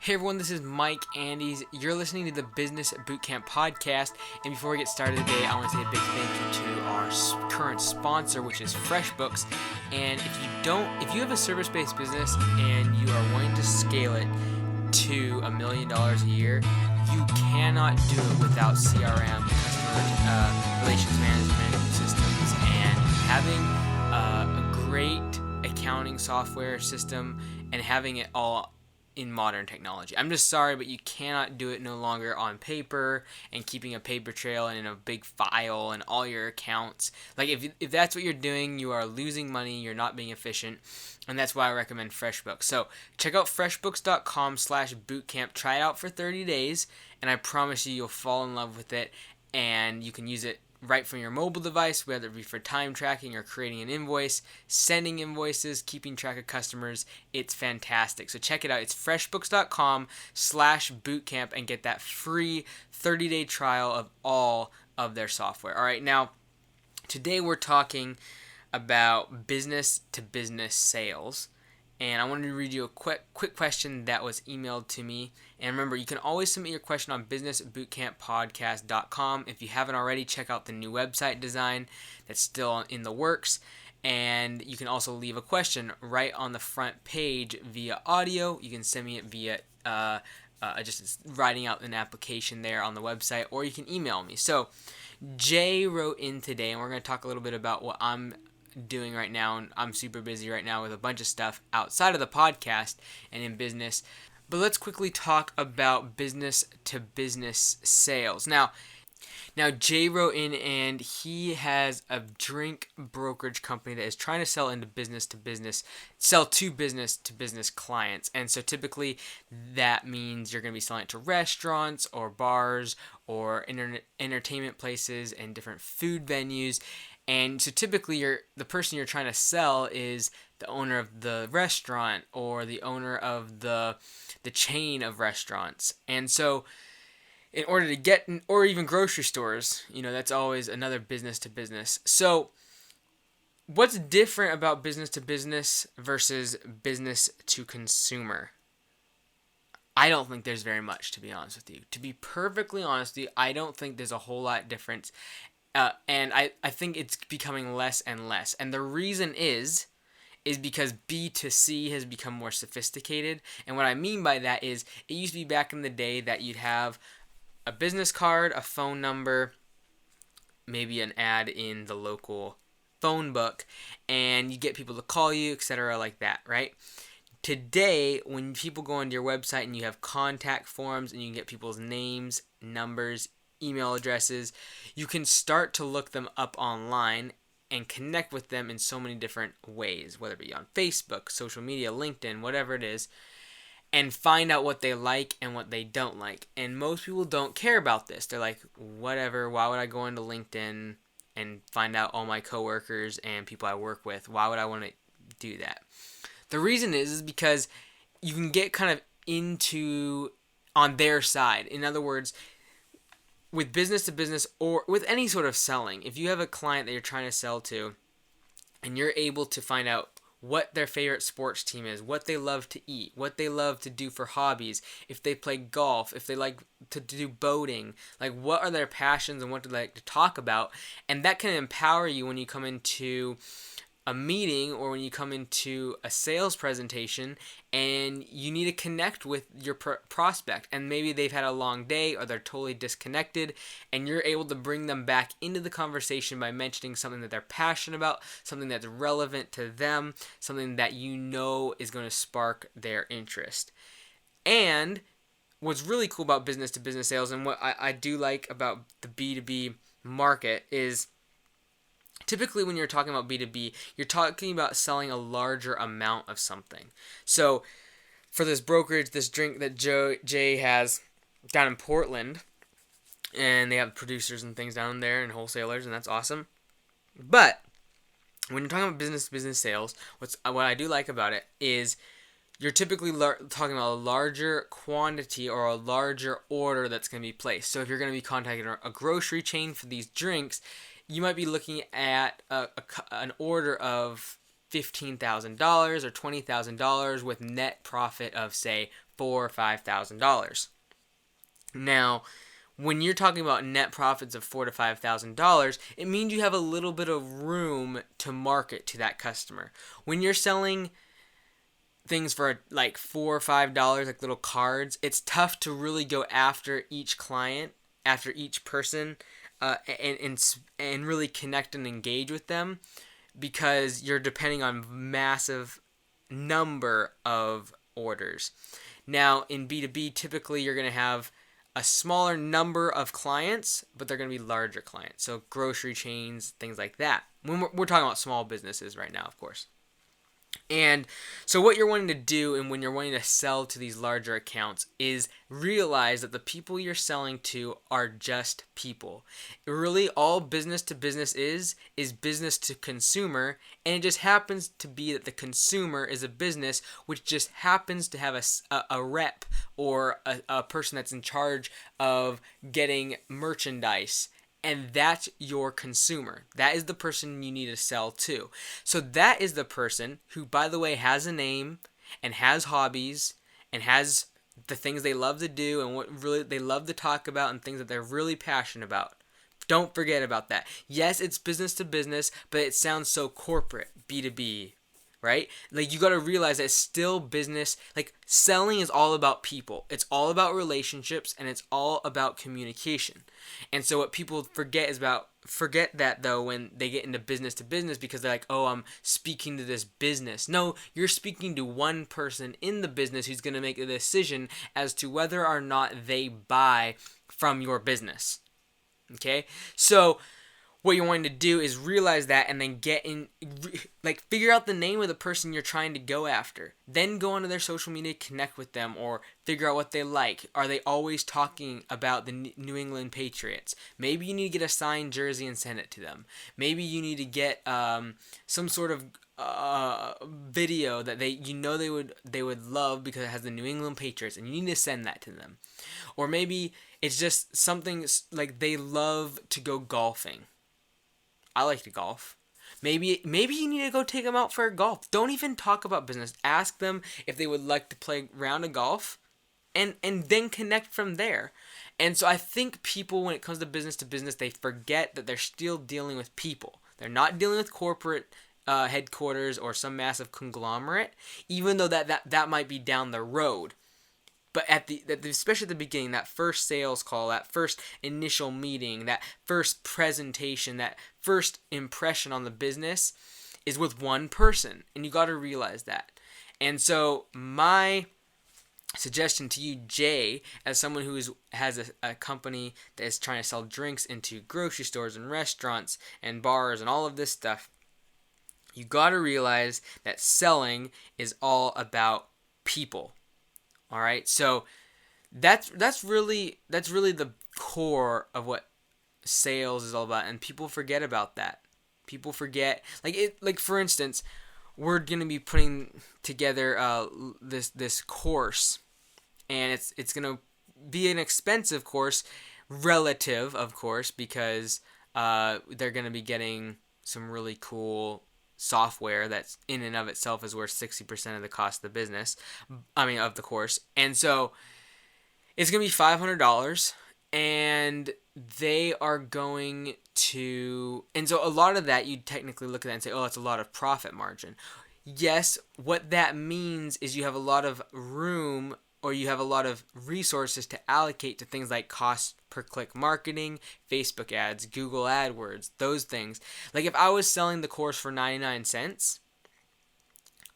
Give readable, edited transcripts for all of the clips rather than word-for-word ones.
Hey everyone, this is Mike Andes. You're listening to the Business Bootcamp podcast. And before we get started today, I want to say a big thank you to our current sponsor, which is FreshBooks. And if you have a service-based business and you are wanting to scale it to $1 million a year, you cannot do it without CRM, customer relations management systems, and having a great accounting software system and having it all in modern technology. I'm just sorry, but you cannot do it no longer on paper and keeping a paper trail and in a big file and all your accounts. Like if that's what you're doing, you are losing money, you're not being efficient, and that's why I recommend FreshBooks. So check out freshbooks.com/bootcamp. Try it out for 30 days, and I promise you'll fall in love with it, and you can use it right from your mobile device, whether it be for time tracking or creating an invoice, sending invoices, keeping track of customers. It's fantastic. So check it out. It's freshbooks.com/bootcamp and get that free 30-day trial of all of their software. All right, now today we're talking about business to business sales. And I wanted to read you a quick question that was emailed to me. And remember, you can always submit your question on businessbootcamppodcast.com. If you haven't already, check out the new website design that's still in the works. And you can also leave a question right on the front page via audio. You can send me it via just writing out an application there on the website, or you can email me. So Jay wrote in today, and we're going to talk a little bit about what I'm doing right now, and I'm super busy right now with a bunch of stuff outside of the podcast and in business. But let's quickly talk about business to business sales. Now Jay wrote in, and he has a drink brokerage company that is trying to sell to business to business clients. And so typically that means you're going to be selling it to restaurants or bars or entertainment places and different food venues. And so typically the person you're trying to sell is the owner of the restaurant or the owner of the chain of restaurants. And so in order to get, or even grocery stores, that's always another business to business. So what's different about business to business versus business to consumer? I don't think there's very much, to be honest with you. To be perfectly honest with you, I don't think there's a whole lot difference. And I think it's becoming less and less. And the reason is because B2C has become more sophisticated. And what I mean by that is it used to be back in the day that you'd have a business card, a phone number, maybe an ad in the local phone book, and you get people to call you, etc., like that, right? Today, when people go onto your website and you have contact forms and you can get people's names, numbers, email addresses, you can start to look them up online and connect with them in so many different ways, whether it be on Facebook, social media, LinkedIn, whatever it is, and find out what they like and what they don't like. And most people don't care about this. They're like, whatever, why would I go into LinkedIn and find out all my coworkers and people I work with? Why would I want to do that? The reason is because you can get kind of into on their side. In other words, with business to business or with any sort of selling, if you have a client that you're trying to sell to and you're able to find out what their favorite sports team is, what they love to eat, what they love to do for hobbies, if they play golf, if they like to do boating, like what are their passions and what do they like to talk about, and that can empower you when you come into a meeting or when you come into a sales presentation and you need to connect with your prospect, and maybe they've had a long day or they're totally disconnected, and you're able to bring them back into the conversation by mentioning something that they're passionate about, something that's relevant to them, something that is going to spark their interest. And what's really cool about business to business sales, and what I do like about the B2B market, is typically when you're talking about B2B, you're talking about selling a larger amount of something. So for this brokerage, this drink that Jay has down in Portland, and they have producers and things down there and wholesalers, and that's awesome. But when you're talking about business sales, what I do like about it is you're typically talking about a larger quantity or a larger order that's going to be placed. So if you're going to be contacting a grocery chain for these drinks, you might be looking at an order of $15,000 or $20,000 with net profit of, say, or $5,000. Now, when you're talking about net profits of $4,000 to $5,000, it means you have a little bit of room to market to that customer. When you're selling things for like $4 or $5, like little cards, it's tough to really go after each client, after each person, and really connect and engage with them, because you're depending on massive number of orders. Now, in B2B, typically you're going to have a smaller number of clients, but they're going to be larger clients. So grocery chains, things like that. When we're talking about small businesses right now, of course. And so what you're wanting to do, and when you're wanting to sell to these larger accounts, is realize that the people you're selling to are just people. Really, all business to business is business to consumer, and it just happens to be that the consumer is a business which just happens to have a rep or a person that's in charge of getting merchandise. And that's your consumer. That is the person you need to sell to. So that is the person who, by the way, has a name and has hobbies and has the things they love to do and what really they love to talk about and things that they're really passionate about. Don't forget about that. Yes, it's business to business, but it sounds so corporate, B2B, right? Like, you got to realize that it's still business. Like, selling is all about people. It's all about relationships, and it's all about communication. And so what people forget that though when they get into business to business, because they're like, oh, I'm speaking to this business. No, you're speaking to one person in the business who's going to make a decision as to whether or not they buy from your business. Okay? So what you're wanting to do is realize that, and then figure out the name of the person you're trying to go after. Then go onto their social media, connect with them, or figure out what they like. Are they always talking about the New England Patriots? Maybe you need to get a signed jersey and send it to them. Maybe you need to get some sort of video that they would love because it has the New England Patriots, and you need to send that to them. Or maybe it's just something like they love to go golfing. I like to golf. Maybe you need to go take them out for a golf. Don't even talk about business. Ask them if they would like to play a round of golf, and then connect from there. And so I think people, when it comes to business, they forget that they're still dealing with people. They're not dealing with corporate headquarters or some massive conglomerate, even though that might be down the road. But especially at the beginning, that first sales call, that first initial meeting, that first presentation, that first impression on the business is with one person. And you got to realize that. And so my suggestion to you, Jay, as someone who has a company that is trying to sell drinks into grocery stores and restaurants and bars and all of this stuff, you got to realize that selling is all about people. All right, so that's really the core of what sales is all about, and people forget about that. People forget, like for instance, we're gonna be putting together this course, and it's gonna be an expensive course, relative, of course, because they're gonna be getting some really cool software that's in and of itself is worth 60% of the cost of the course. And so it's going to be $500, and they are going to, and so a lot of that, you technically look at that and say, oh, that's a lot of profit margin. Yes, what that means is you have a lot of room, or you have a lot of resources to allocate to things like cost per click marketing, Facebook ads, Google AdWords, those things. Like, if I was selling the course for 99 cents,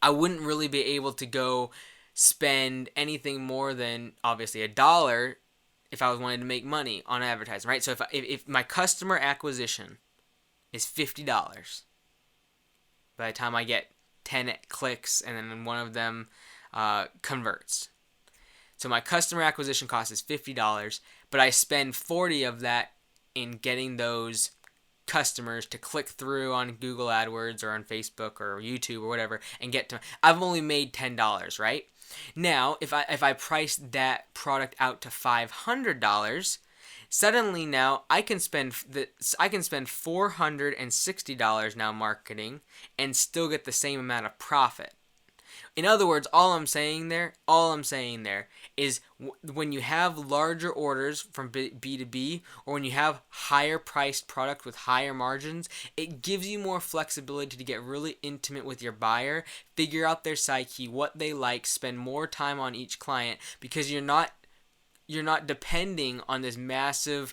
I wouldn't really be able to go spend anything more than obviously $1 if I was wanting to make money on advertising, right? So if my customer acquisition is $50, by the time I get 10 clicks and then one of them converts. So my customer acquisition cost is $50, but I spend 40 of that in getting those customers to click through on Google AdWords or on Facebook or YouTube or whatever and get to. I've only made $10, right? Now, if I price that product out to $500, suddenly now I can spend $460 now marketing and still get the same amount of profit. In other words, all I'm saying there is when you have larger orders from B2B, or when you have higher priced product with higher margins, it gives you more flexibility to get really intimate with your buyer, figure out their psyche, what they like, spend more time on each client, because you're not depending on this massive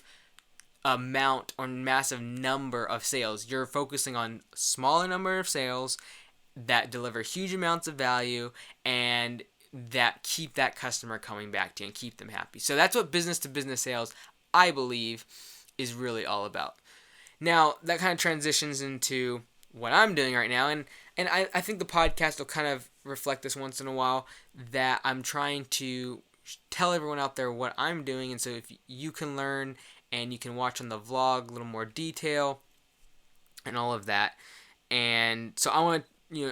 amount or massive number of sales. You're focusing on smaller number of sales that deliver huge amounts of value and that keep that customer coming back to you and keep them happy. So that's what business to business sales, I believe, is really all about. Now, that kind of transitions into what I'm doing right now, and I think the podcast will kind of reflect this once in a while, that I'm trying to tell everyone out there what I'm doing, and so if you can learn and you can watch on the vlog a little more detail and all of that. And so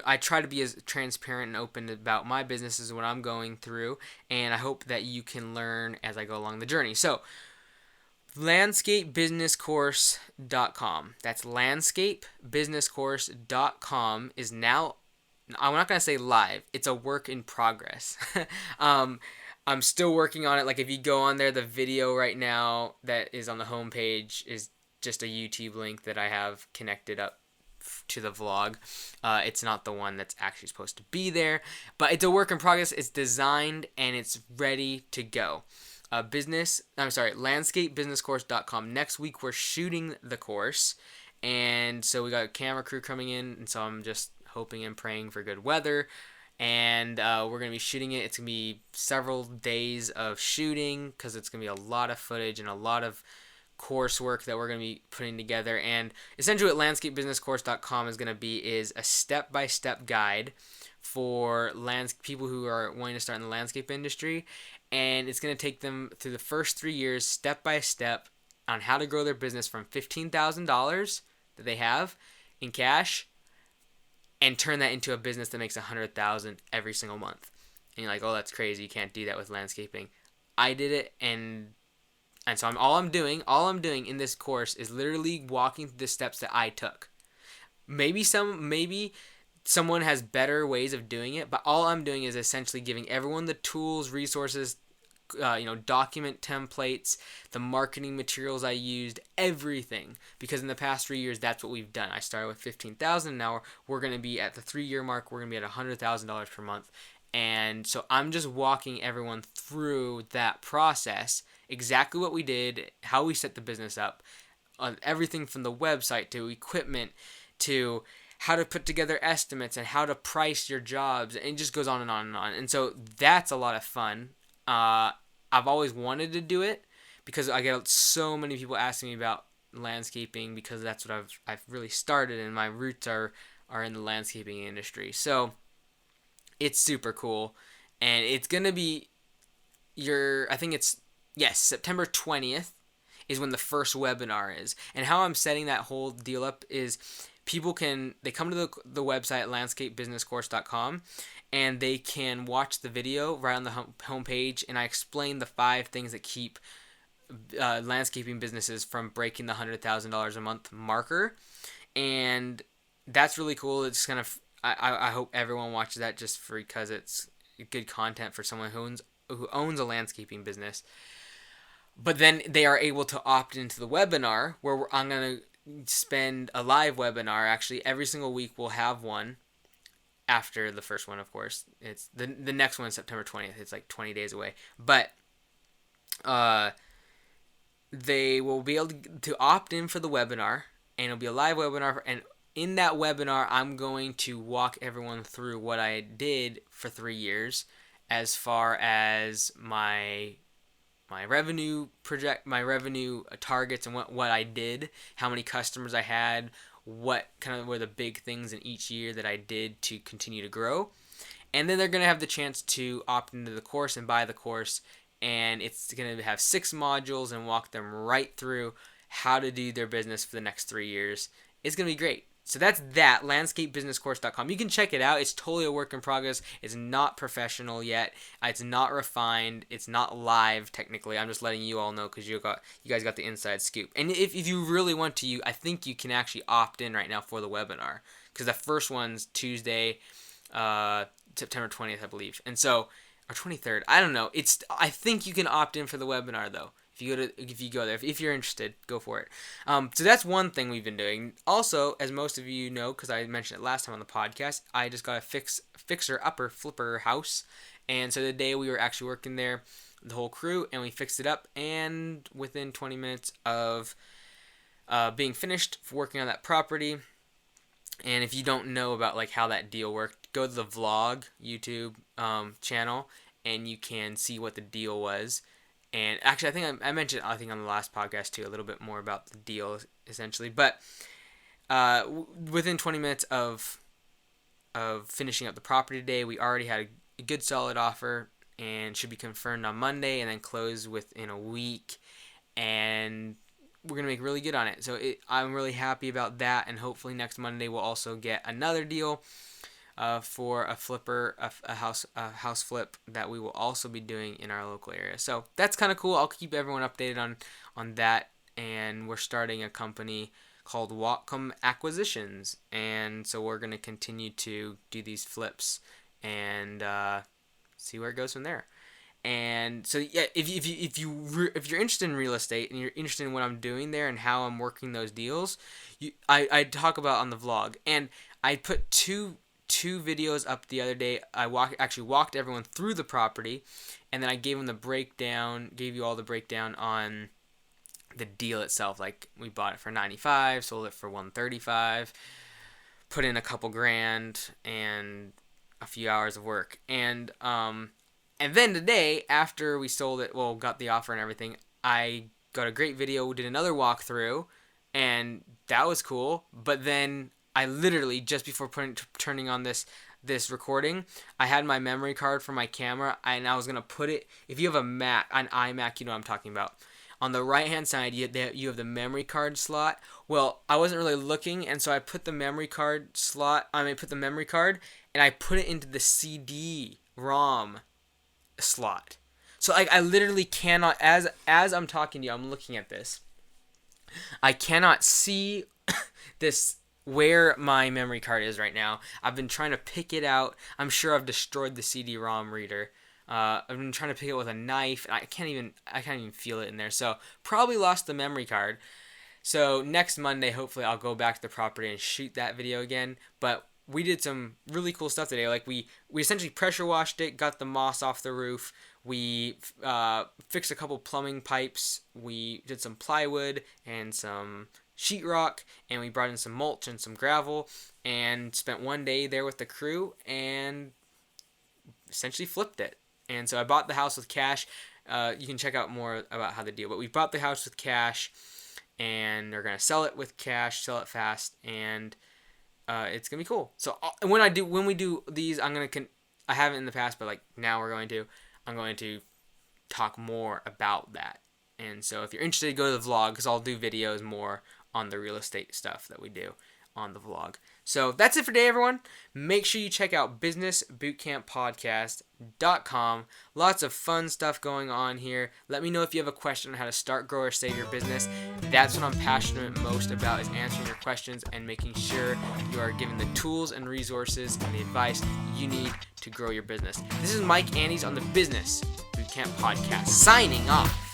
I try to be as transparent and open about my businesses and what I'm going through, and I hope that you can learn as I go along the journey. So, landscapebusinesscourse.com. That's landscapebusinesscourse.com is now, I'm not going to say live, it's a work in progress. I'm still working on it. Like, if you go on there, the video right now that is on the homepage is just a YouTube link that I have connected up to the vlog. It's not the one that's actually supposed to be there, but it's a work in progress. It's designed and it's ready to go. Landscapebusinesscourse.com. Next week we're shooting the course, and so we got a camera crew coming in, and so I'm just hoping and praying for good weather. And we're going to be shooting it. It's going to be several days of shooting because it's going to be a lot of footage and a lot of coursework that we're going to be putting together. And essentially what landscapebusinesscourse.com is going to be is a step-by-step guide for people who are wanting to start in the landscape industry. And it's going to take them through the first 3 years, step-by-step, on how to grow their business from $15,000 that they have in cash and turn that into a business that makes $100,000 every single month. And you're like, oh, that's crazy. You can't do that with landscaping. I did it, and so all I'm doing in this course is literally walking through the steps that I took. Maybe someone has better ways of doing it, but all I'm doing is essentially giving everyone the tools, resources, document templates, the marketing materials I used, everything. Because in the past 3 years, that's what we've done. I started with $15,000. Now we're going to be at the 3-year mark. We're going to be at $100,000 per month. And so I'm just walking everyone through that process, exactly what we did, how we set the business up, everything from the website to equipment to how to put together estimates and how to price your jobs, and it just goes on and on and on. And so that's a lot of fun. I've always wanted to do it because I get so many people asking me about landscaping, because that's what I've really started, and my roots are in the landscaping industry. So it's super cool, and it's gonna be September 20th is when the first webinar is. And how I'm setting that whole deal up is they come to the website at landscapebusinesscourse.com, and they can watch the video right on the homepage, and I explain the 5 things that keep landscaping businesses from breaking the $100,000 a month marker. And that's really cool. It's kind of, I hope everyone watches that just because it's good content for someone who owns a landscaping business. But then they are able to opt into the webinar, where I'm going to spend a live webinar. Actually, every single week we'll have one after the first one, of course. It's the next one is September 20th. It's like 20 days away. But they will be able to opt in for the webinar, and it'll be a live webinar. And in that webinar, I'm going to walk everyone through what I did for 3 years, as far as my revenue targets, and what I did, how many customers I had, what kind of were the big things in each year that I did to continue to grow. And then they're going to have the chance to opt into the course and buy the course, and it's going to have 6 modules and walk them right through how to do their business for the next 3 years. It's going to be great. So that's landscapebusinesscourse.com. You can check it out. It's totally a work in progress. It's not professional yet. It's not refined. It's not live, technically. I'm just letting you all know because you guys got the inside scoop. And if you really want to, I think you can actually opt in right now for the webinar, because the first one's Tuesday, September 20th, I believe. And so, or 23rd, I don't know. I think you can opt in for the webinar though. If you go there, if you're interested, go for it. So that's one thing we've been doing. Also, as most of you know, because I mentioned it last time on the podcast, I just got a fixer upper flipper house, and so the day we were actually working there, the whole crew, and we fixed it up, and within 20 minutes of being finished working on that property. And if you don't know about like how that deal worked, go to the vlog YouTube channel, and you can see what the deal was. And actually, I think I mentioned on the last podcast too a little bit more about the deal essentially. But within 20 minutes of finishing up the property today, we already had a good solid offer and should be confirmed on Monday and then close within a week. And we're gonna make really good on it. So I'm really happy about that. And hopefully next Monday we'll also get another deal for a flipper, a house flip that we will also be doing in our local area. So that's kind of cool. I'll keep everyone updated on that. And we're starting a company called Whatcom Acquisitions, and so we're gonna continue to do these flips and see where it goes from there. And so yeah, if you're interested in real estate and you're interested in what I'm doing there and how I'm working those deals, I talk about on the vlog, and I put two videos up the other day. I walked everyone through the property, and then I gave you all the breakdown on the deal itself. Like, we bought it for $95, sold it for $135, put in a couple grand and a few hours of work. And then today, after we sold it, got the offer and everything, I got a great video, did another walkthrough, and that was cool. But then I literally, just before turning on this recording, I had my memory card for my camera, and I was going to put it, if you have an iMac, you know what I'm talking about. On the right-hand side, you have the memory card slot. Well, I wasn't really looking, and so I put the memory card and I put it into the CD-ROM slot. So I literally cannot, as I'm talking to you, I'm looking at this. I cannot see this, where my memory card is right now. I've been trying to pick it out. I'm sure I've destroyed the CD-ROM reader. I've been trying to pick it with a knife, and I can't even feel it in there. So probably lost the memory card. So next Monday, hopefully, I'll go back to the property and shoot that video again. But we did some really cool stuff today. Like, we essentially pressure washed it, got the moss off the roof. We fixed a couple plumbing pipes. We did some plywood and some sheetrock, and we brought in some mulch and some gravel, and spent one day there with the crew and essentially flipped it. And so I bought the house with cash. You can check out more about how the deal. But we bought the house with cash, and we're gonna sell it with cash, sell it fast, and it's gonna be cool. So when we do these, I haven't in the past, but like now I'm going to talk more about that. And so if you're interested, go to the vlog, because I'll do videos more on the real estate stuff that we do on the vlog. So that's it for today, everyone. Make sure you check out businessbootcamppodcast.com. Lots of fun stuff going on here. Let me know if you have a question on how to start, grow, or save your business. That's what I'm passionate most about, is answering your questions and making sure you are given the tools and resources and the advice you need to grow your business. This is Mike Andes on the Business Bootcamp Podcast, signing off.